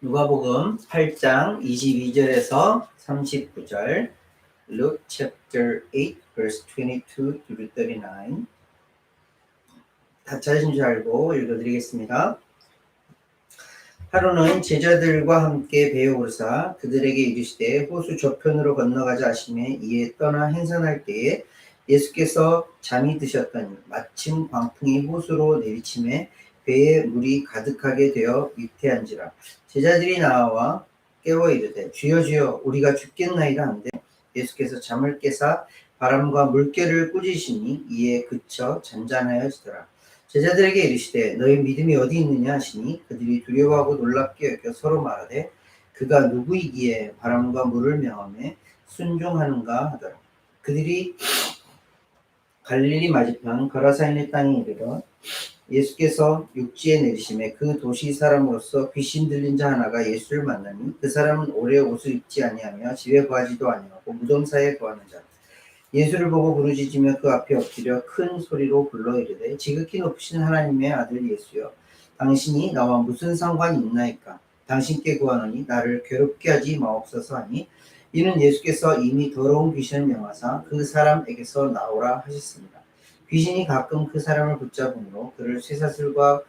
누가복음 8장 22절에서 39절, Luke chapter 8 verse 22 through 39. 다 찾으신 줄 알고 읽어드리겠습니다. 하루는 제자들과 함께 배에 오르사 그들에게 이르시되 호수 저편으로 건너가자 하시매 이에 떠나 행선할 때에 예수께서 잠이 드셨더니 마침 광풍이 호수로 내리침에 배에 물이 가득하게 되어 위태한지라. 제자들이 나와 깨워 이르되 주여 주여 우리가 죽겠나이다 한데 예수께서 잠을 깨사 바람과 물결을 꾸짖으시니 이에 그쳐 잔잔하여지더라. 제자들에게 이르시되 너희 믿음이 어디 있느냐 하시니 그들이 두려워하고 놀랍게 여겨 서로 말하되 그가 누구이기에 바람과 물을 명하며 순종하는가 하더라. 그들이 갈릴리 맞은편 거라사인의 땅에 이르러 예수께서 육지에 내리심에 그 도시 사람으로서 귀신 들린 자 하나가 예수를 만나니 그 사람은 오래 옷을 입지 아니하며 집에 거하지도 아니하고 무덤 사이에 거하는 자. 예수를 보고 부르짖으며 그 앞에 엎드려 큰 소리로 불러 이르되 지극히 높으신 하나님의 아들 예수여 당신이 나와 무슨 상관이 있나이까. 당신께 구하노니 나를 괴롭게 하지 마옵소서 하니 이는 예수께서 이미 더러운 귀신을 명하사 그 사람에게서 나오라 하셨습니다. 귀신이 가끔 그 사람을 붙잡음으로 그를 쇠사슬과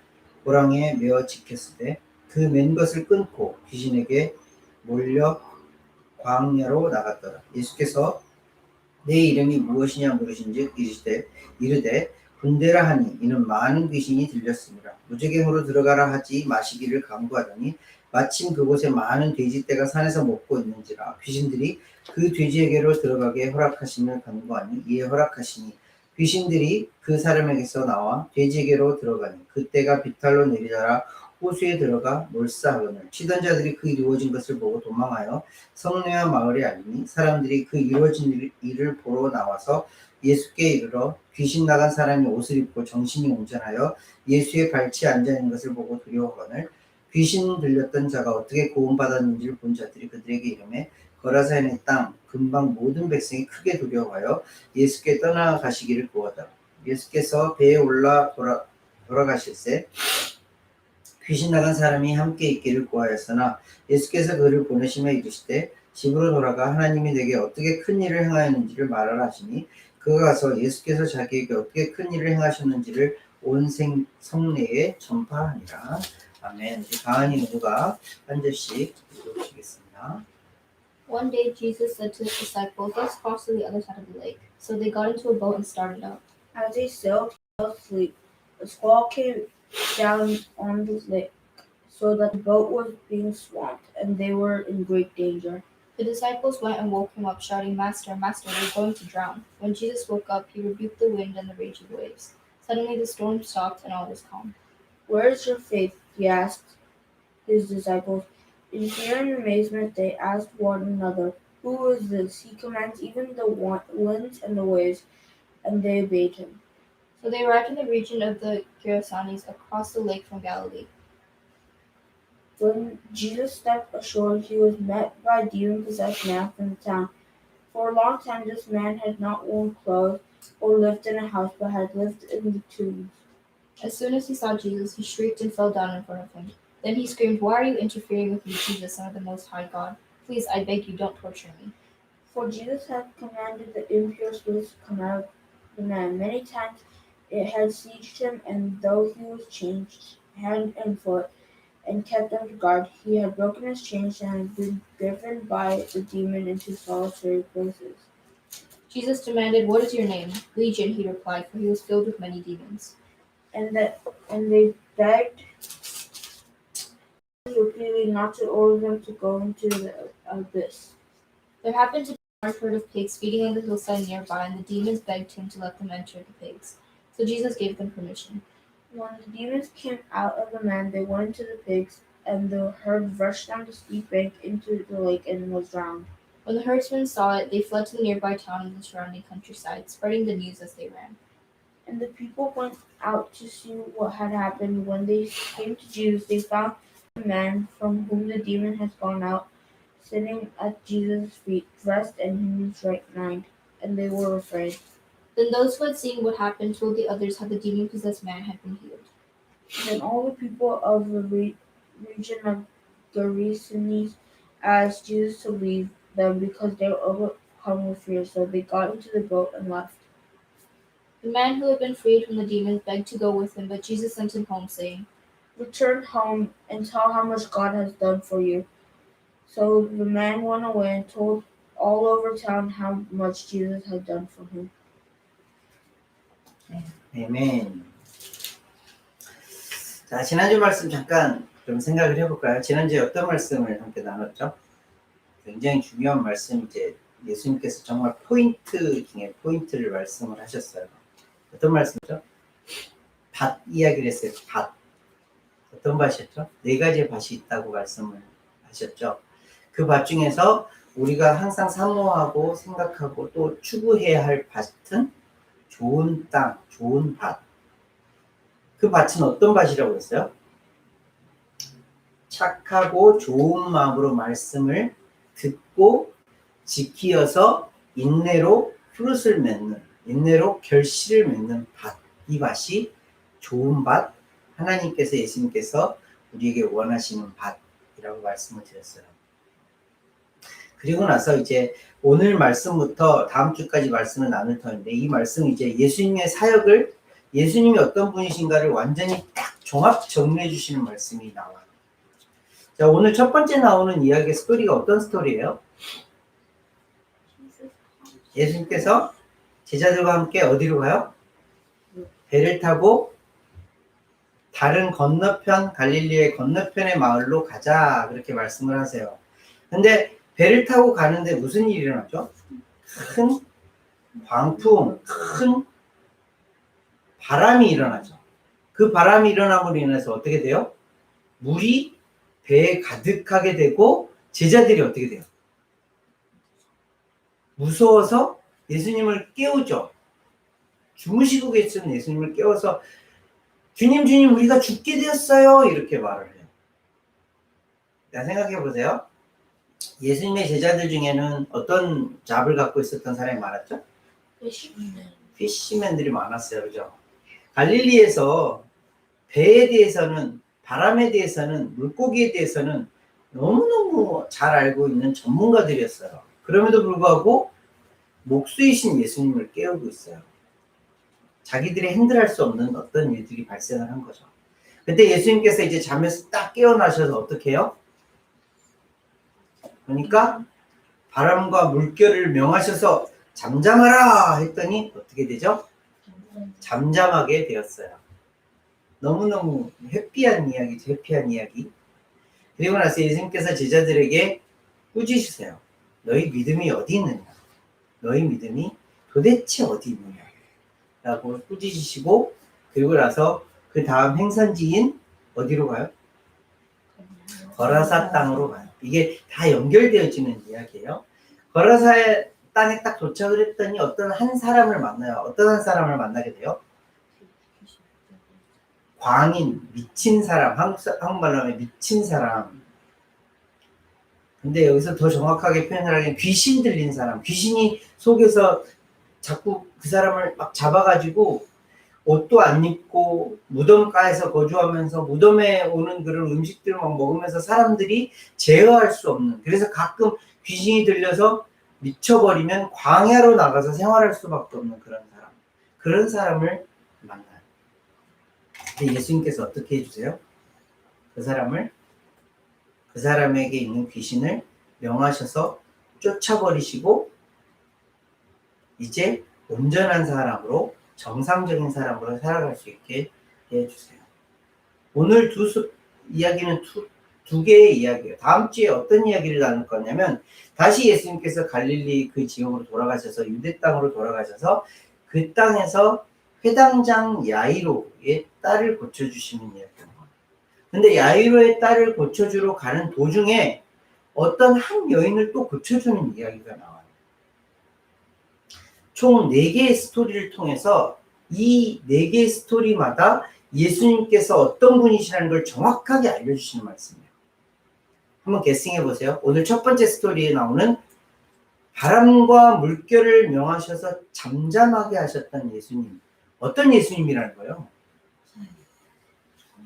고랑에 메어 지켰을 때 그 맨 것을 끊고 귀신에게 몰려 광야로 나갔더라. 예수께서 내 이름이 무엇이냐 물으신즉 이르되 군대라 하니 이는 많은 귀신이 들렸습니다. 무저갱으로 들어가라 하지 마시기를 간구하더니 마침 그곳에 많은 돼지떼가 산에서 먹고 있는지라 귀신들이 그 돼지에게로 들어가게 허락하심을 간구하니 이에 허락하시니 귀신들이 그 사람에게서 나와 돼지에게로 들어가니 그때가 비탈로 내리더라 호수에 들어가 몰사하거늘 치던 자들이 그 이루어진 것을 보고 도망하여 성내와 마을에 알리니 사람들이 그 이루어진 일을 보러 나와서 예수께 이르러 귀신 나간 사람이 옷을 입고 정신이 온전하여 예수의 발치에 앉아있는 것을 보고 두려워하거늘 귀신 들렸던 자가 어떻게 고음받았는지를 본 자들이 그들에게 이르매 거라사인의 땅 근방 모든 백성이 크게 두려워하여 예수께 떠나가시기를 구하더라. 예수께서 배에 올라 돌아가실새 귀신 나간 사람이 함께 있기를 구하였으나 예수께서 그를 보내시며 이르시되 집으로 돌아가 하나님이 내게 어떻게 큰 일을 행하였는지를 말하라 하시니 그가 가서 예수께서 자기에게 어떻게 큰 일을 행하셨는지를 온 성내에 전파하니라. 아멘. 강한이 모두가 한 절씩 읽어주시겠습니다. One day Jesus said to his disciples, "Let's cross to the other side of the lake." So they got into a boat and started out. As they sailed, he fell asleep. A squall came down on the lake, so that the boat was being swamped, and they were in great danger. The disciples went and woke him up, shouting, "Master, Master, we're going to drown." When Jesus woke up, he rebuked the wind and the raging waves. Suddenly the storm stopped and all was calm. "Where is your faith?" he asked his disciples. In fear and amazement, they asked one another, "Who is this? He commands even the winds and the waves, and they obeyed him." So they arrived in the region of the Gerasenes across the lake from Galilee. When Jesus stepped ashore, he was met by a demon-possessed man from the town. For a long time, this man had not worn clothes or lived in a house, but had lived in the tombs. As soon as he saw Jesus, he shrieked and fell down in front of him. Then he screamed, "Why are you interfering with me, Jesus, Son of the Most High God? Please, I beg you, don't torture me." For Jesus had commanded the impure spirits to come out of the man. Many times it had seized him, and though he was chained hand and foot and kept under guard, he had broken his chains and had been driven by the demon into solitary places. Jesus demanded, "What is your name?" "Legion," he replied, for he was filled with many demons. And they begged repeatedly not to order them to go into the abyss. There happened to be a large herd of pigs feeding on the hillside nearby, and the demons begged him to let them enter the pigs. So Jesus gave them permission. When the demons came out of the man, they went into the pigs, and the herd rushed down the steep bank into the lake and was drowned. When the herdsmen saw it, they fled to the nearby town and the surrounding countryside, spreading the news as they ran. And the people went out to see what had happened. When they came to Jesus, they found the man from whom the demon had gone out, sitting at Jesus' feet, dressed and in his right mind, and they were afraid. Then those who had seen what happened told the others how the demon-possessed man had been healed. Then all the people of the region of Gerasenes asked Jesus to leave them because they were overcome with fear, so they got into the boat and left. The man who had been freed from the demons begged to go with him, but Jesus sent him home, saying, Return home and tell how much God has done for you. So the man went away and told all over town how much Jesus had done for him. 아멘. 자, 지난주 말씀 잠깐 좀 생각을 해볼까요? 지난주에 어떤 말씀을 함께 나눴죠? 굉장히 중요한 말씀, 이제 예수님께서 정말 포인트 중에 포인트를 말씀을 하셨어요. 어떤 말씀이죠? 밭 이야기를 했어요. 밭. 어떤 밭이었죠? 4가지의 밭이 있다고 말씀을 하셨죠. 그 밭 중에서 우리가 항상 사모하고 생각하고 또 추구해야 할 밭은 좋은 땅, 좋은 밭. 그 밭은 어떤 밭이라고 했어요? 착하고 좋은 마음으로 말씀을 듣고 지키어서 인내로 fruit을 맺는, 인내로 결실을 맺는 밭. 이 밭이 좋은 밭, 하나님께서 예수님께서 우리에게 원하시는 밭이라고 말씀을 드렸어요. 그리고 나서 이제 오늘 말씀부터 다음 주까지 말씀을 나눌 터인데, 이 말씀은 이제 예수님의 사역을, 예수님이 어떤 분이신가를 완전히 딱 종합 정리해 주시는 말씀이 나와요. 자, 오늘 첫 번째 나오는 이야기의 스토리가 어떤 스토리예요? 예수님께서 제자들과 함께 어디로 가요? 배를 타고 다른 건너편, 갈릴리의 건너편의 마을로 가자, 그렇게 말씀을 하세요. 근데 배를 타고 가는데 무슨 일이 일어나죠? 큰 광풍, 큰 바람이 일어나죠. 그 바람이 일어남으로 인해서 어떻게 돼요? 물이 배에 가득하게 되고 제자들이 어떻게 돼요? 무서워서 예수님을 깨우죠. 주무시고 계시는 예수님을 깨워서 주님, 우리가 죽게 되었어요. 이렇게 말을 해요. 자, 생각해 보세요. 예수님의 제자들 중에는 어떤 잡을 갖고 있었던 사람이 많았죠? 피시맨들이 많았어요. 그죠? 갈릴리에서 배에 대해서는, 바람에 대해서는, 물고기에 대해서는 너무너무 잘 알고 있는 전문가들이었어요. 그럼에도 불구하고 목수이신 예수님을 깨우고 있어요. 자기들이 핸들할 수 없는 어떤 일들이 발생을 한 거죠. 근데 예수님께서 이제 잠에서 딱 깨어나셔서 어떻게 해요? 그러니까 바람과 물결을 명하셔서 잠잠하라 했더니 어떻게 되죠? 잠잠하게 되었어요. 너무너무 해피한 이야기죠. 해피한 이야기. 그리고 나서 예수님께서 제자들에게 꾸짖으세요. 너희 믿음이 어디 있느냐? 너희 믿음이 도대체 어디 있느냐? 라고 꾸짖으시고, 그리고 나서 그 다음 행선지인 어디로 가요? 거라사 땅으로 가요. 이게 다 연결되어지는 이야기예요. 거라사의 땅에 딱 도착을 했더니 어떤 한 사람을 만나요. 어떤 한 사람을 만나게 돼요? 광인, 미친 사람, 한국말로 하면 미친 사람. 근데 여기서 더 정확하게 표현을 하면 귀신 들린 사람, 귀신이 속에서 자꾸 그 사람을 막 잡아가지고 옷도 안 입고 무덤가에서 거주하면서 무덤에 오는 그런 음식들을 막 먹으면서 사람들이 제어할 수 없는, 그래서 가끔 귀신이 들려서 미쳐버리면 광야로 나가서 생활할 수밖에 없는 그런 사람을 만나요. 근데 예수님께서 어떻게 해주세요? 그 사람에게 있는 귀신을 명하셔서 쫓아버리시고 이제 온전한 사람으로, 정상적인 사람으로 살아갈 수 있게 해주세요. 오늘 이야기는 두 개의 이야기예요. 다음 주에 어떤 이야기를 나눌 거냐면, 다시 예수님께서 갈릴리 그 지역으로 돌아가셔서 유대 땅으로 돌아가셔서 그 땅에서 회당장 야이로의 딸을 고쳐주시는 이야기입니다. 근데 야이로의 딸을 고쳐주러 가는 도중에 어떤 한 여인을 또 고쳐주는 이야기가 나와요. 총 4개의 스토리를 통해서 이 4개의 스토리마다 예수님께서 어떤 분이시라는 걸 정확하게 알려주시는 말씀이에요. 한번 게싱해 보세요. 오늘 첫 번째 스토리에 나오는 바람과 물결을 명하셔서 잠잠하게 하셨던 예수님. 어떤 예수님이라는 거예요?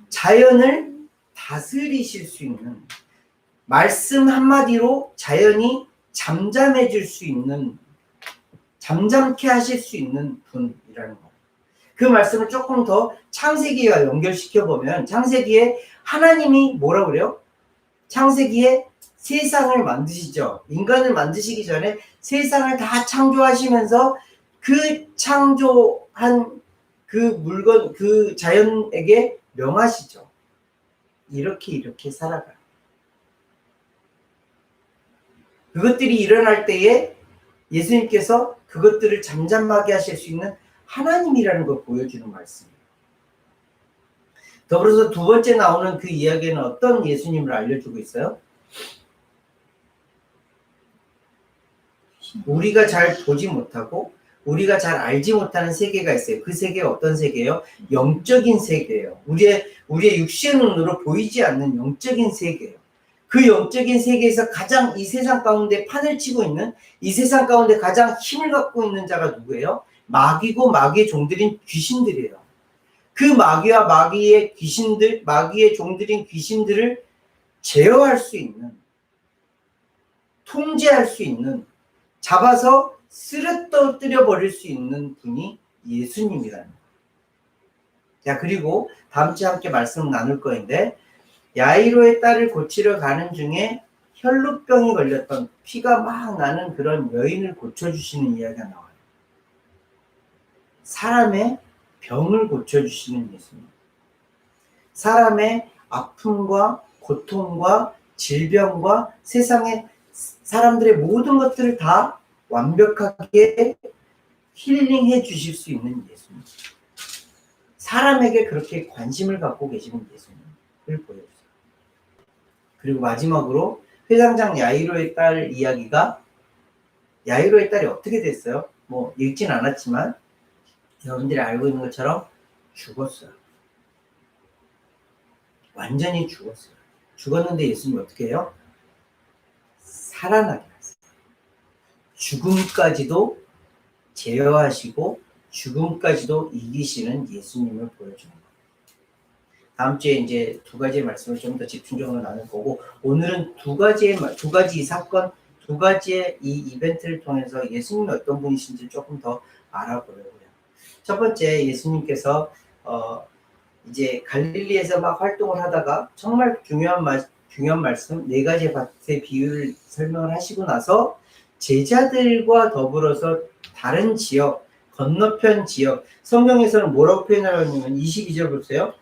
자연을 다스리실 수 있는, 말씀 한마디로 자연이 잠잠해질 수 있는, 잠잠케 하실 수 있는 분이라는 거예요. 그 말씀을 조금 더 창세기와 연결시켜보면 창세기에 하나님이 뭐라 그래요? 창세기에 세상을 만드시죠. 인간을 만드시기 전에 세상을 다 창조하시면서 그 창조한 그 물건, 그 자연에게 명하시죠. 이렇게 살아가요. 그것들이 일어날 때에 예수님께서 그것들을 잠잠하게 하실 수 있는 하나님이라는 걸 보여주는 말씀이에요. 더불어서 두 번째 나오는 그 이야기는 어떤 예수님을 알려주고 있어요? 우리가 잘 보지 못하고 우리가 잘 알지 못하는 세계가 있어요. 그 세계가 어떤 세계예요? 영적인 세계예요. 우리의 육신의 눈으로 보이지 않는 영적인 세계예요. 그 영적인 세계에서 가장 이 세상 가운데 판을 치고 있는, 이 세상 가운데 가장 힘을 갖고 있는 자가 누구예요? 마귀고 마귀의 종들인 귀신들이에요. 그 마귀와 마귀의 귀신들, 마귀의 종들인 귀신들을 제어할 수 있는, 통제할 수 있는, 잡아서 쓰러뜨려 버릴 수 있는 분이 예수님이라는 거예요. 자, 그리고 다음 주에 함께 말씀 나눌 거인데, 야이로의 딸을 고치러 가는 중에 혈루병이 걸렸던, 피가 막 나는 그런 여인을 고쳐주시는 이야기가 나와요. 사람의 병을 고쳐주시는 예수님. 사람의 아픔과 고통과 질병과 세상의 사람들의 모든 것들을 다 완벽하게 힐링해 주실 수 있는 예수님. 사람에게 그렇게 관심을 갖고 계시는 예수님을 보여주세요. 그리고 마지막으로 회당장 야이로의 딸 이야기가, 야이로의 딸이 어떻게 됐어요? 뭐 읽진 않았지만 여러분들이 알고 있는 것처럼 죽었어요. 완전히 죽었어요. 죽었는데 예수님이 어떻게 해요? 살아나게 하세요. 죽음까지도 제어하시고 죽음까지도 이기시는 예수님을 보여주는 거예요. 다음 주에 이제 두 가지의 말씀을 좀 더 집중적으로 나눌 거고, 오늘은 두 가지 이 사건, 두 가지의 이 이벤트를 통해서 예수님이 어떤 분이신지 조금 더 알아보려고요. 첫 번째, 예수님께서 이제 갈릴리에서 막 활동을 하다가 정말 중요한 말씀, 네 가지 밭의 비유를 설명을 하시고 나서 제자들과 더불어서 다른 지역, 건너편 지역, 성경에서는 뭐라고 표현하냐면 22절 보세요.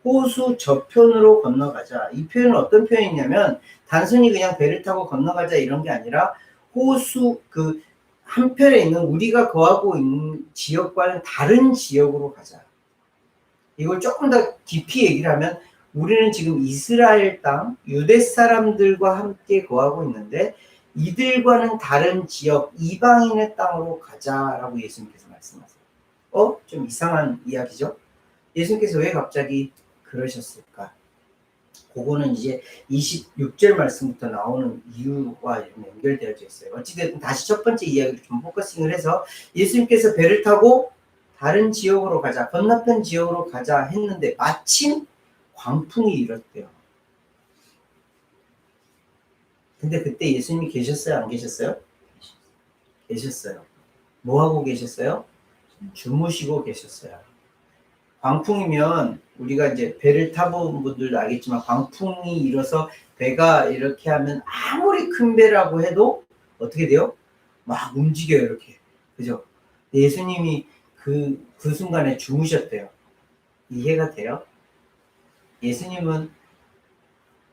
호수 저편으로 건너가자. 이 표현은 어떤 표현이냐면 단순히 그냥 배를 타고 건너가자 이런 게 아니라 호수 그 한편에 있는 우리가 거하고 있는 지역과는 다른 지역으로 가자. 이걸 조금 더 깊이 얘기를 하면 우리는 지금 이스라엘 땅, 유대 사람들과 함께 거하고 있는데 이들과는 다른 지역, 이방인의 땅으로 가자라고 예수님께서 말씀하세요. 좀 이상한 이야기죠? 예수님께서 왜 갑자기 그러셨을까? 그거는 이제 26절 말씀부터 나오는 이유와 연결되어져 있어요. 어찌됐든 다시 첫 번째 이야기를 좀 포커싱을 해서 예수님께서 배를 타고 다른 지역으로 가자, 건너편 지역으로 가자 했는데 마침 광풍이 일었대요. 근데 그때 예수님이 계셨어요? 안 계셨어요? 계셨어요. 뭐 하고 계셨어요? 주무시고 계셨어요. 광풍이면 우리가 이제 배를 타본 분들도 알겠지만 광풍이 일어서 배가 이렇게 하면 아무리 큰 배라고 해도 어떻게 돼요? 막 움직여요, 이렇게. 그죠? 예수님이 그 순간에 주무셨대요. 이해가 돼요? 예수님은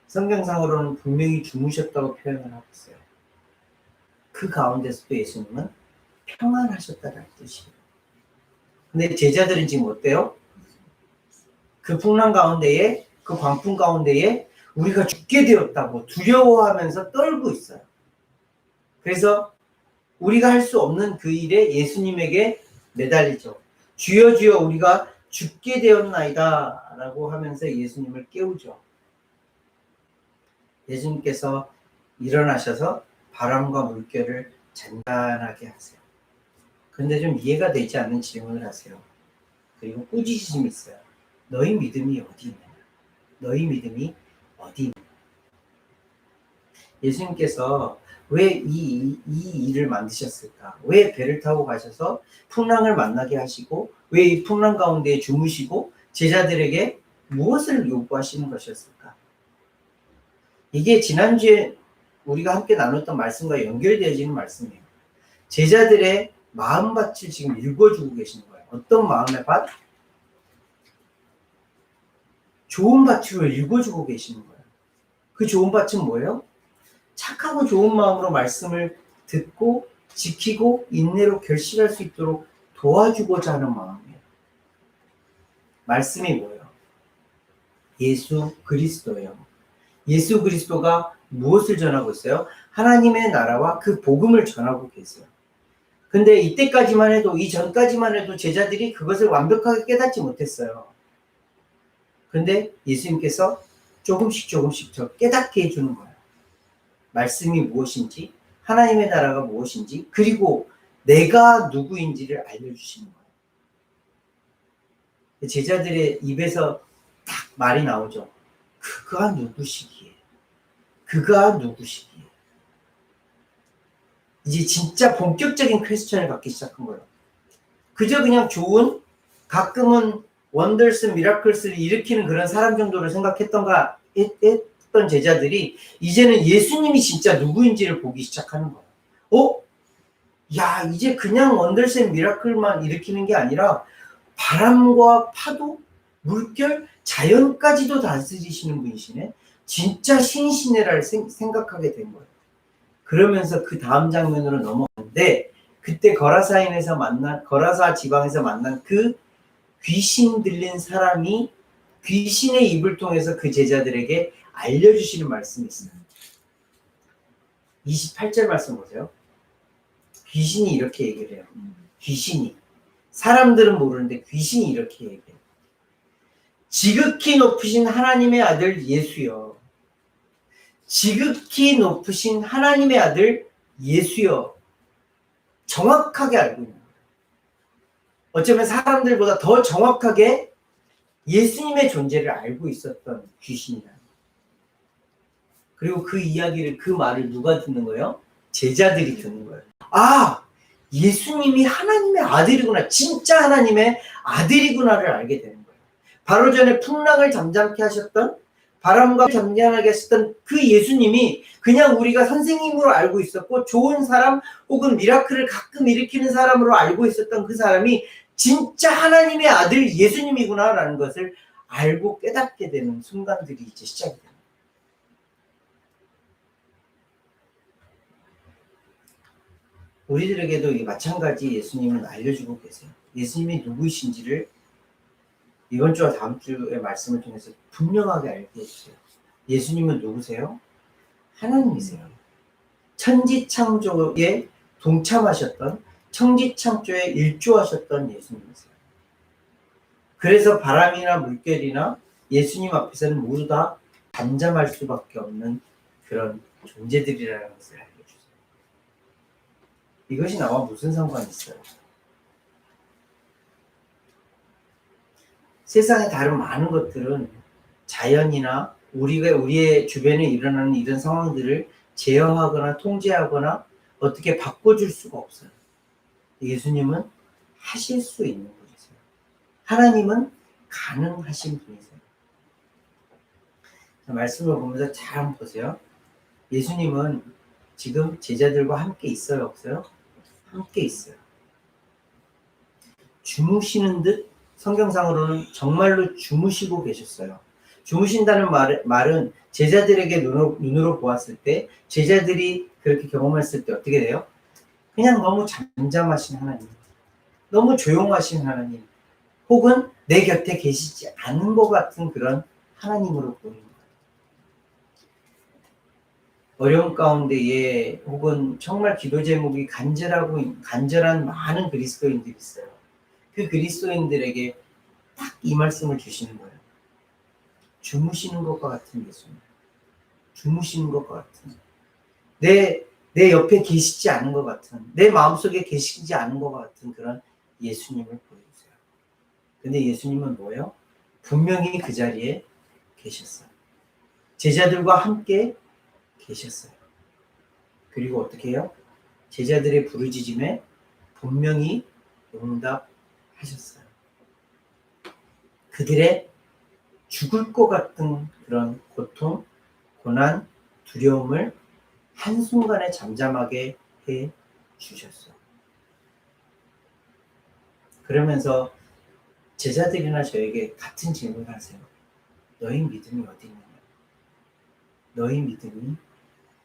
성경상으로는 분명히 주무셨다고 표현을 하고 있어요. 그 가운데서도 예수님은 평안하셨다는 뜻이에요. 근데 제자들은 지금 어때요? 그 풍랑 가운데에, 그 광풍 가운데에 우리가 죽게 되었다고 두려워하면서 떨고 있어요. 그래서 우리가 할 수 없는 그 일에 예수님에게 매달리죠. 주여 주여 우리가 죽게 되었나이다 라고 하면서 예수님을 깨우죠. 예수님께서 일어나셔서 바람과 물결을 잔잔하게 하세요. 그런데 좀 이해가 되지 않는 질문을 하세요. 그리고 꾸짖으심이 있어요. 너희 믿음이 어디 있느냐? 너희 믿음이 어디 있느냐? 예수님께서 왜 이 일을 만드셨을까? 왜 배를 타고 가셔서 풍랑을 만나게 하시고 왜 이 풍랑 가운데 주무시고 제자들에게 무엇을 요구하시는 것이었을까? 이게 지난주에 우리가 함께 나눴던 말씀과 연결되어지는 말씀이에요. 제자들의 마음밭을 지금 읽어주고 계시는 거예요. 어떤 마음의 밭? 좋은 밭으로 읽어주고 계시는 거예요. 그 좋은 밭은 뭐예요? 착하고 좋은 마음으로 말씀을 듣고 지키고 인내로 결실할 수 있도록 도와주고자 하는 마음이에요. 말씀이 뭐예요? 예수 그리스도예요. 예수 그리스도가 무엇을 전하고 있어요? 하나님의 나라와 그 복음을 전하고 계세요. 근데 이때까지만 해도, 이전까지만 해도 제자들이 그것을 완벽하게 깨닫지 못했어요. 근데 예수님께서 조금씩 더 깨닫게 해주는 거예요. 말씀이 무엇인지, 하나님의 나라가 무엇인지, 그리고 내가 누구인지를 알려주시는 거예요. 제자들의 입에서 딱 말이 나오죠. 그가 누구시기에? 그가 누구시기에? 이제 진짜 본격적인 퀘스천을 갖기 시작한 거예요. 그저 그냥 좋은, 가끔은 원더스, 미라클스를 일으키는 그런 사람 정도로 생각했던 제자들이 이제는 예수님이 진짜 누구인지를 보기 시작하는 거예요. 야, 이제 그냥 원더스, 미라클만 일으키는 게 아니라 바람과 파도, 물결, 자연까지도 다스리시는 분이시네. 진짜 신이시네를 생각하게 된 거예요. 그러면서 그 다음 장면으로 넘어갔는데 그때 거라사 지방에서 만난 그 귀신 들린 사람이 귀신의 입을 통해서 그 제자들에게 알려주시는 말씀이 있어요. 28절 말씀 보세요. 귀신이 이렇게 얘기를 해요. 귀신이. 사람들은 모르는데 귀신이 이렇게 얘기해요. 지극히 높으신 하나님의 아들 예수여. 지극히 높으신 하나님의 아들 예수여. 정확하게 알고 있는 거예요. 어쩌면 사람들보다 더 정확하게 예수님의 존재를 알고 있었던 귀신이다. 그리고 그 이야기를, 그 말을 누가 듣는 거예요? 제자들이 듣는 거예요. 아, 예수님이 하나님의 아들이구나. 진짜 하나님의 아들이구나를 알게 되는 거예요. 바로 전에 풍랑을 잠잠케 하셨던, 바람과 잠잠하게 하셨던 그 예수님이 그냥 우리가 선생님으로 알고 있었고 좋은 사람 혹은 미라클을 가끔 일으키는 사람으로 알고 있었던 그 사람이 진짜 하나님의 아들 예수님이구나라는 것을 알고 깨닫게 되는 순간들이 이제 시작이 됩니다. 우리들에게도 마찬가지 예수님은 알려주고 계세요. 예수님이 누구이신지를 이번 주와 다음 주의 말씀을 통해서 분명하게 알게 해주세요. 예수님은 누구세요? 하나님이세요. 천지창조에 동참하셨던, 천지창조에 일조하셨던 예수님이세요. 그래서 바람이나 물결이나 예수님 앞에서는 모두 다 잠잠할 수밖에 없는 그런 존재들이라는 것을 알려주세요. 이것이 나와 무슨 상관이 있어요? 세상에 다른 많은 것들은 자연이나 우리의 주변에 일어나는 이런 상황들을 제어하거나 통제하거나 어떻게 바꿔줄 수가 없어요. 예수님은 하실 수 있는 분이세요. 하나님은 가능하신 분이세요. 말씀을 보면서 잘 한번 보세요. 예수님은 지금 제자들과 함께 있어요, 없어요? 함께 있어요. 주무시는 듯 성경상으로는 정말로 주무시고 계셨어요. 주무신다는 말은 제자들에게 눈으로 보았을 때, 제자들이 그렇게 경험했을 때 어떻게 돼요? 그냥 너무 잠잠하신 하나님, 너무 조용하신 하나님, 혹은 내 곁에 계시지 않은 것 같은 그런 하나님으로 보이는 거예요. 어려움 가운데에 혹은 정말 기도 제목이 간절한 많은 그리스도인들이 있어요. 그 그리스도인들에게 딱 이 말씀을 주시는 거예요. 주무시는 것과 같은 예수님. 주무시는 것과 같은. 내 옆에 계시지 않은 것 같은, 내 마음속에 계시지 않은 것 같은 그런 예수님을 보여주세요. 근데 예수님은 뭐예요? 분명히 그 자리에 계셨어요. 제자들과 함께 계셨어요. 그리고 어떻게 해요? 제자들의 부르짖음에 분명히 응답하셨어요. 그들의 죽을 것 같은 그런 고통, 고난, 두려움을 한순간에 잠잠하게 해 주셨어요. 그러면서 제자들이나 저에게 같은 질문을 하세요. 너희 믿음이 어디 있느냐? 너희 믿음이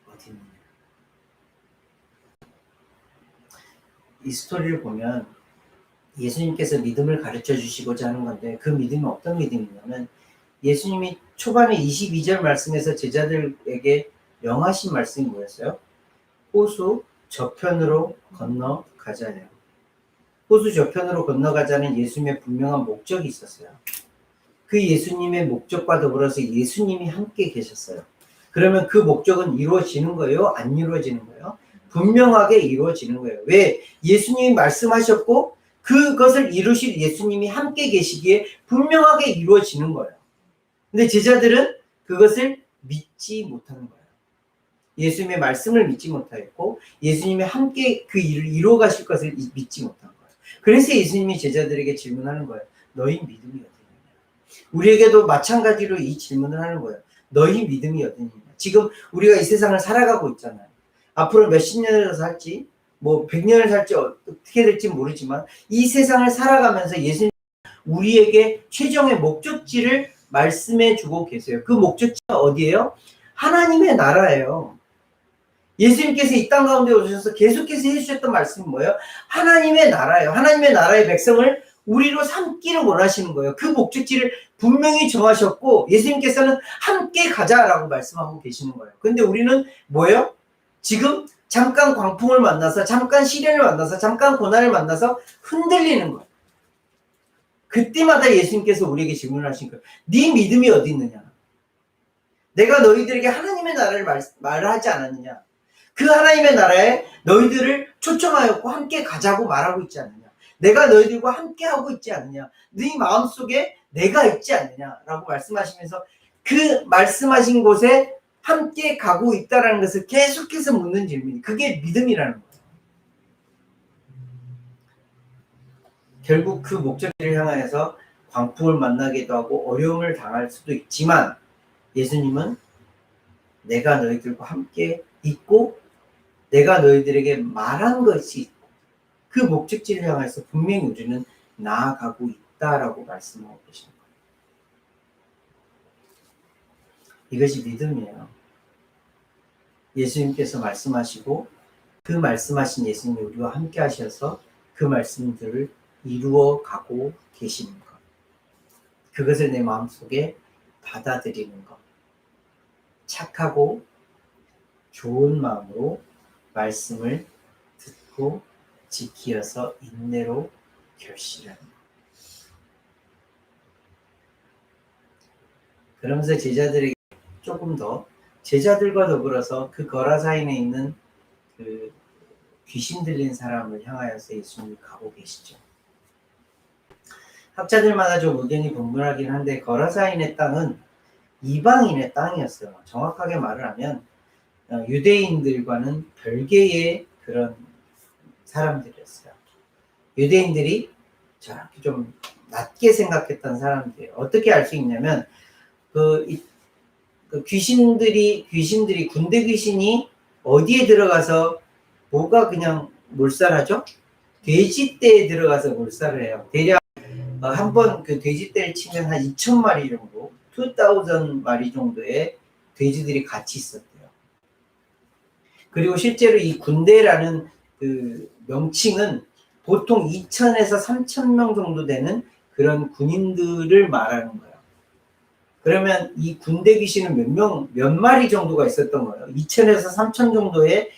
어디 있느냐? 이 스토리를 보면 예수님께서 믿음을 가르쳐 주시고자 하는 건데 그 믿음이 어떤 믿음이냐면 예수님이 초반에 22절 말씀에서 제자들에게 명하신 말씀이 뭐였어요? 호수 저편으로 건너가자예요. 호수 저편으로 건너가자는 예수님의 분명한 목적이 있었어요. 그 예수님의 목적과 더불어서 예수님이 함께 계셨어요. 그러면 그 목적은 이루어지는 거예요? 안 이루어지는 거예요? 분명하게 이루어지는 거예요. 왜? 예수님이 말씀하셨고 그것을 이루실 예수님이 함께 계시기에 분명하게 이루어지는 거예요. 근데 제자들은 그것을 믿지 못하는 거예요. 예수님의 말씀을 믿지 못하였고 예수님이 함께 그 일을 이루어 가실 것을 믿지 못한 거예요. 그래서 예수님이 제자들에게 질문하는 거예요. 너희 믿음이 어디 있느냐? 우리에게도 마찬가지로 이 질문을 하는 거예요. 너희 믿음이 어디 있느냐? 지금 우리가 이 세상을 살아가고 있잖아요. 앞으로 몇십 년을 살지 뭐 100년을 살지 어떻게 될지 모르지만 이 세상을 살아가면서 예수님 우리에게 최종의 목적지를 말씀해 주고 계세요. 그 목적지가 어디예요? 하나님의 나라예요. 예수님께서 이 땅 가운데 오셔서 계속해서 해주셨던 말씀은 뭐예요? 하나님의 나라예요. 하나님의 나라의 백성을 우리로 삼기를 원하시는 거예요. 그 목적지를 분명히 정하셨고 예수님께서는 함께 가자라고 말씀하고 계시는 거예요. 근데 우리는 뭐예요? 지금 잠깐 광풍을 만나서 잠깐 시련을 만나서 잠깐 고난을 만나서 흔들리는 거예요. 그때마다 예수님께서 우리에게 질문을 하신 거예요. 네 믿음이 어디 있느냐? 내가 너희들에게 하나님의 나라를 말을 하지 않았느냐? 그 하나님의 나라에 너희들을 초청하였고 함께 가자고 말하고 있지 않느냐? 내가 너희들과 함께 하고 있지 않느냐? 네 마음속에 내가 있지 않느냐? 라고 말씀하시면서 그 말씀하신 곳에 함께 가고 있다는 것을 계속해서 묻는 질문이 그게 믿음이라는 거예요. 결국 그 목적지를 향하여서 광풍을 만나기도 하고 어려움을 당할 수도 있지만 예수님은 내가 너희들과 함께 있고 내가 너희들에게 말한 것이 있고 그 목적지를 향해서 분명히 우리는 나아가고 있다라고 말씀하고 계신 거예요. 이것이 믿음이에요. 예수님께서 말씀하시고 그 말씀하신 예수님이 우리와 함께 하셔서 그 말씀들을 이루어 가고 계시는 것. 그것을 내 마음속에 받아들이는 것. 착하고 좋은 마음으로 말씀을 듣고 지키어서 인내로 결실하는 것. 그러면서 제자들에게 조금 더 제자들과 더불어서 그 거라사인에 있는 그 귀신 들린 사람을 향하여서 예수님이 가고 계시죠. 학자들마다 좀 의견이 분분하긴 한데 거라사인의 땅은 이방인의 땅이었어요. 정확하게 말을 하면 유대인들과는 별개의 그런 사람들이었어요. 유대인들이 저렇게 좀 낮게 생각했던 사람들이에요. 어떻게 알 수 있냐면 그 귀신들이 군대 귀신이 어디에 들어가서 뭐가 그냥 몰살하죠? 돼지떼에 들어가서 몰살을 해요. 대략 한 번 그 돼지떼를 치면 한 2,000마리 정도, 2,000마리 정도의 돼지들이 같이 있었대요. 그리고 실제로 이 군대라는 그 명칭은 보통 2,000에서 3,000명 정도 되는 그런 군인들을 말하는 거예요. 그러면 이 군대 귀신은 몇 마리 정도가 있었던 거예요. 2,000에서 3,000 정도의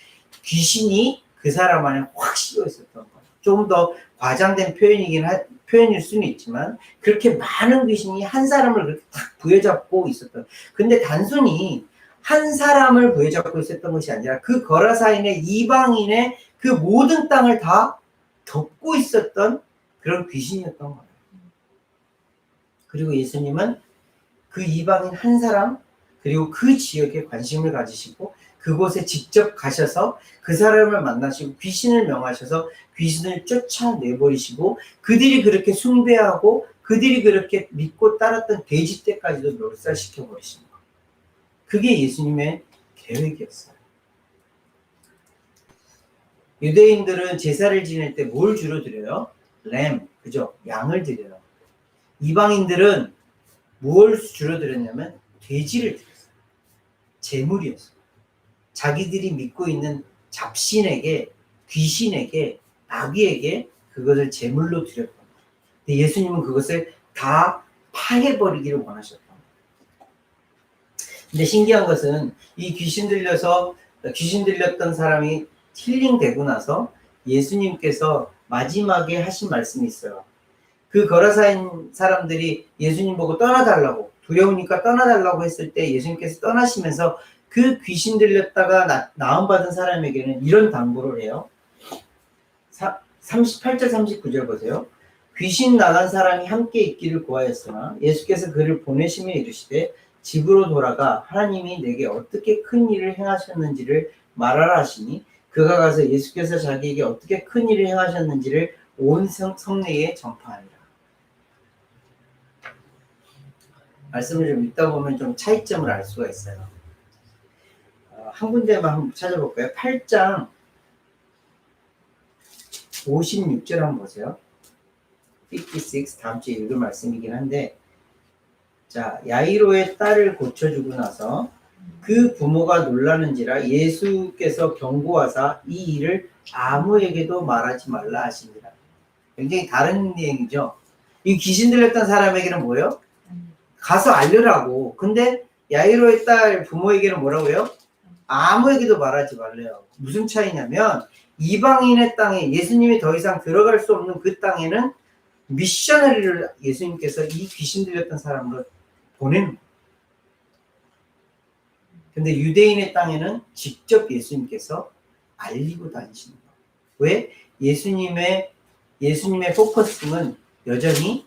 귀신이 그 사람 안에 확 씌어 있었던 거예요. 좀 더 과장된 표현일 수는 있지만 그렇게 많은 귀신이 한 사람을 그렇게 탁 부여잡고 있었던. 근데 단순히 한 사람을 부여잡고 있었던 것이 아니라 그 거라사인의 이방인의 그 모든 땅을 다 덮고 있었던 그런 귀신이었던 거예요. 그리고 예수님은 그 이방인 한 사람 그리고 그 지역에 관심을 가지시고 그곳에 직접 가셔서 그 사람을 만나시고 귀신을 명하셔서 귀신을 쫓아내버리시고 그들이 그렇게 숭배하고 그들이 그렇게 믿고 따랐던 돼지떼까지도 멸살시켜버리신 거. 그게 예수님의 계획이었어요. 유대인들은 제사를 지낼 때 뭘 주로 드려요? 램, 그죠? 양을 드려요. 이방인들은 무엇을 주로 드렸냐면 돼지를 드렸어요. 제물이었어요. 자기들이 믿고 있는 잡신에게, 귀신에게, 마귀에게 그것을 제물로 드렸던 거예요. 근데 예수님은 그것을 다 파해버리기를 원하셨던 거예요. 근데 신기한 것은 이 귀신 들렸던 사람이 힐링되고 나서 예수님께서 마지막에 하신 말씀이 있어요. 그 거라사인 사람들이 예수님 보고 떠나달라고, 두려우니까 떠나달라고 했을 때 예수님께서 떠나시면서 그 귀신 들렸다가 나음받은 사람에게는 이런 당부를 해요. 38절 39절 보세요. 귀신 나간 사람이 함께 있기를 구하였으나 예수께서 그를 보내시며 이르시되 집으로 돌아가 하나님이 내게 어떻게 큰 일을 행하셨는지를 말하라 하시니 그가 가서 예수께서 자기에게 어떻게 큰 일을 행하셨는지를 온 성내에 전파하니라. 말씀을 좀 읽다 보면 좀 차이점을 알 수가 있어요. 한 군데만 한번 찾아볼까요? 8장 56절 한번 보세요. 56 다음 주에 읽을 말씀이긴 한데, 자, 야이로의 딸을 고쳐주고 나서 그 부모가 놀라는지라 예수께서 경고하사 이 일을 아무에게도 말하지 말라 하시니라. 굉장히 다른 내용이죠. 이 귀신 들렸던 사람에게는 뭐예요? 가서 알려라고. 근데 야이로의 딸 부모에게는 뭐라고요? 아무에게도 말하지 말래요. 무슨 차이냐면 이방인의 땅에 예수님이 더 이상 들어갈 수 없는 그 땅에는 미셔너리를 예수님께서 이 귀신 들렸던 사람으로 보내는 거예요. 근데 유대인의 땅에는 직접 예수님께서 알리고 다니시는 거예요. 왜? 예수님의 포커스는 여전히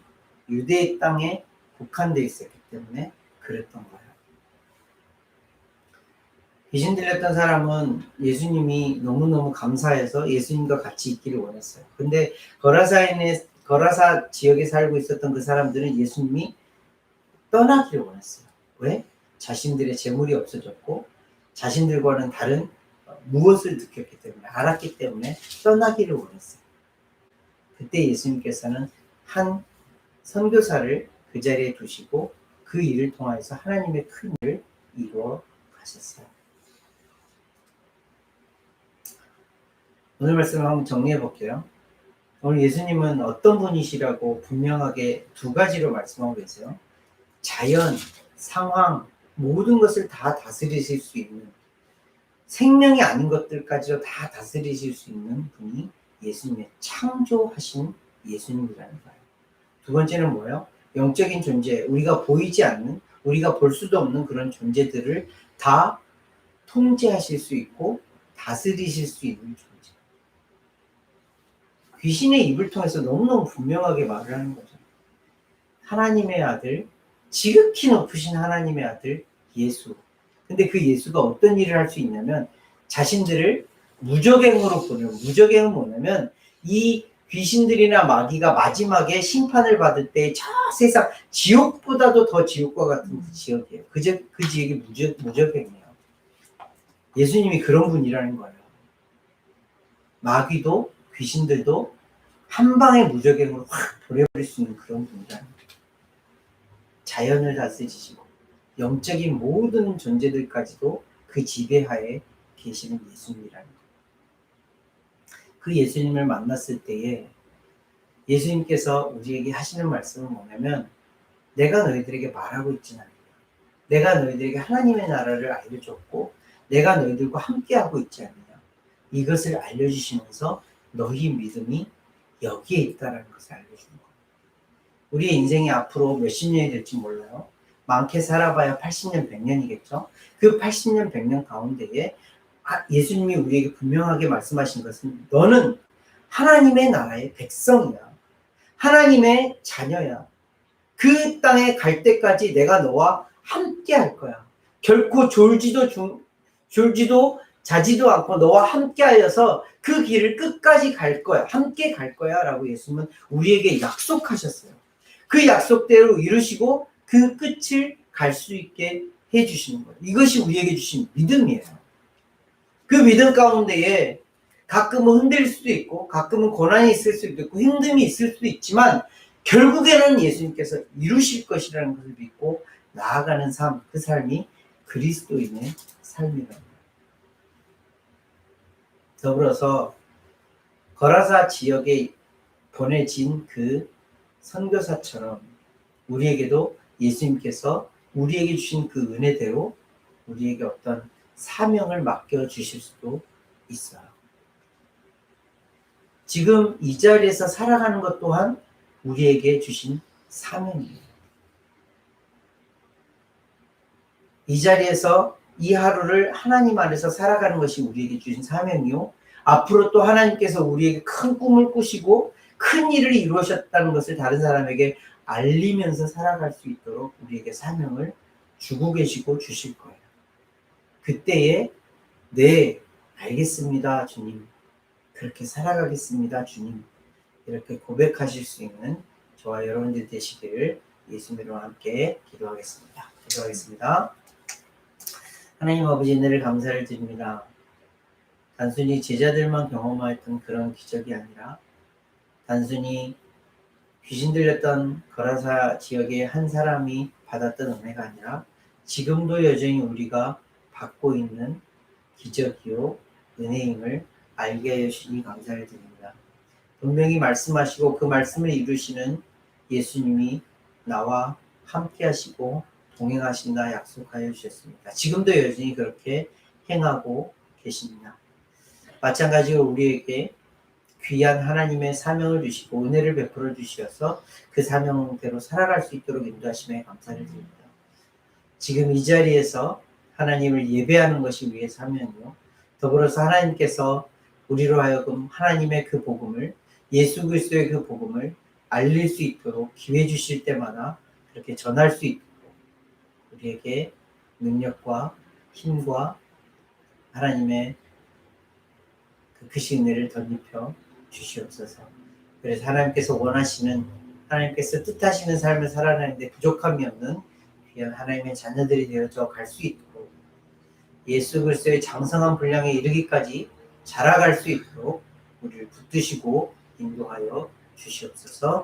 유대 땅에 국한되어 있었기 때문에 그랬던 거예요. 귀신 들렸던 사람은 예수님이 너무너무 감사해서 예수님과 같이 있기를 원했어요. 근데 거라사 지역에 살고 있었던 그 사람들은 예수님이 떠나기를 원했어요. 왜? 자신들의 재물이 없어졌고 자신들과는 다른 무엇을 느꼈기 때문에, 알았기 때문에 떠나기를 원했어요. 그때 예수님께서는 한 선교사를 그 자리에 두시고 그 일을 통해서 하나님의 큰 일을 이루어 가셨어요. 오늘 말씀을 한번 정리해 볼게요. 오늘 예수님은 어떤 분이시라고 분명하게 두 가지로 말씀하고 계세요. 자연, 상황, 모든 것을 다 다스리실 수 있는, 생명이 아닌 것들까지도 다 다스리실 수 있는 분이 예수님의 창조하신 예수님이라는 거예요. 두 번째는 뭐예요? 영적인 존재, 우리가 보이지 않는, 우리가 볼 수도 없는 그런 존재들을 다 통제하실 수 있고 다스리실 수 있는 존재. 귀신의 입을 통해서 너무너무 분명하게 말을 하는 거죠. 하나님의 아들, 지극히 높으신 하나님의 아들 예수. 근데 그 예수가 어떤 일을 할 수 있냐면 자신들을 무적행으로 보내요. 무적행은 뭐냐면 이 귀신들이나 마귀가 마지막에 심판을 받을 때 저 세상 지옥보다도 더 지옥과 같은 그 지역이에요. 그 지역이 무적행이에요. 예수님이 그런 분이라는 거예요. 마귀도 귀신들도 한 방에 무적행으로 확 보내버릴 수 있는 그런 분이라는 거예요. 자연을 다스리시고 영적인 모든 존재들까지도 그 지배하에 계시는 예수님이라는 거예요. 그 예수님을 만났을 때에 예수님께서 우리에게 하시는 말씀은 뭐냐면 내가 너희들에게 말하고 있지는 않아요. 내가 너희들에게 하나님의 나라를 알려줬고 내가 너희들과 함께하고 있지 않느냐. 이것을 알려주시면서 너희 믿음이 여기에 있다는 것을 알려주는 거예요. 우리의 인생이 앞으로 몇십 년이 될지 몰라요. 많게 살아봐야 80년, 100년이겠죠. 그 80년, 100년 가운데에 예수님이 우리에게 분명하게 말씀하신 것은 너는 하나님의 나라의 백성이야. 하나님의 자녀야. 그 땅에 갈 때까지 내가 너와 함께 할 거야. 결코 졸지도 졸지도 자지도 않고 너와 함께하여서 그 길을 끝까지 갈 거야. 함께 갈 거야 라고 예수님은 우리에게 약속하셨어요. 그 약속대로 이루시고 그 끝을 갈 수 있게 해주시는 거예요. 이것이 우리에게 주신 믿음이에요. 그 믿음 가운데에 가끔은 흔들릴 수도 있고 가끔은 고난이 있을 수도 있고 힘듦이 있을 수도 있지만 결국에는 예수님께서 이루실 것이라는 것을 믿고 나아가는 삶, 그 삶이 그리스도인의 삶이랍니다. 더불어서 거라사 지역에 보내진 그 선교사처럼 우리에게도 예수님께서 우리에게 주신 그 은혜대로 우리에게 어떤 사명을 맡겨주실 수도 있어요. 지금 이 자리에서 살아가는 것 또한 우리에게 주신 사명이에요. 이 자리에서 이 하루를 하나님 안에서 살아가는 것이 우리에게 주신 사명이요. 앞으로 또 하나님께서 우리에게 큰 꿈을 꾸시고 큰 일을 이루셨다는 것을 다른 사람에게 알리면서 살아갈 수 있도록 우리에게 사명을 주고 계시고 주실 거예요. 그때에 네, 알겠습니다, 주님. 그렇게 살아가겠습니다, 주님. 이렇게 고백하실 수 있는 저와 여러분들 되시기를 예수님으로 함께 기도하겠습니다. 기도하겠습니다. 하나님 아버지 은혜를 감사를 드립니다. 단순히 제자들만 경험했던 그런 기적이 아니라 단순히 귀신 들렸던 거라사 지역의 한 사람이 받았던 은혜가 아니라 지금도 여전히 우리가 받고 있는 기적이요 은혜임을 알게 하여 주시니 감사를 드립니다. 분명히 말씀하시고 그 말씀을 이루시는 예수님이 나와 함께 하시고 동행하신다 약속하여 주셨습니다. 지금도 여전히 그렇게 행하고 계십니다. 마찬가지로 우리에게 귀한 하나님의 사명을 주시고 은혜를 베풀어 주셔서 그 사명대로 살아갈 수 있도록 인도하심에 감사를 드립니다. 지금 이 자리에서 하나님을 예배하는 것이 우리의 사명이요. 더불어서 하나님께서 우리로 하여금 하나님의 그 복음을 예수 그리스도의 그 복음을 알릴 수 있도록 기회 주실 때마다 그렇게 전할 수 있도록 우리에게 능력과 힘과 하나님의 그 크신 은혜를 덧입혀 주시옵소서. 그래서 하나님께서 원하시는 하나님께서 뜻하시는 삶을 살아가는데 부족함이 없는 귀한 하나님의 자녀들이 되어져 갈 수 있도록 예수 그리스도의 장성한 분량에 이르기까지 자라갈 수 있도록 우리를 붙드시고 인도하여 주시옵소서.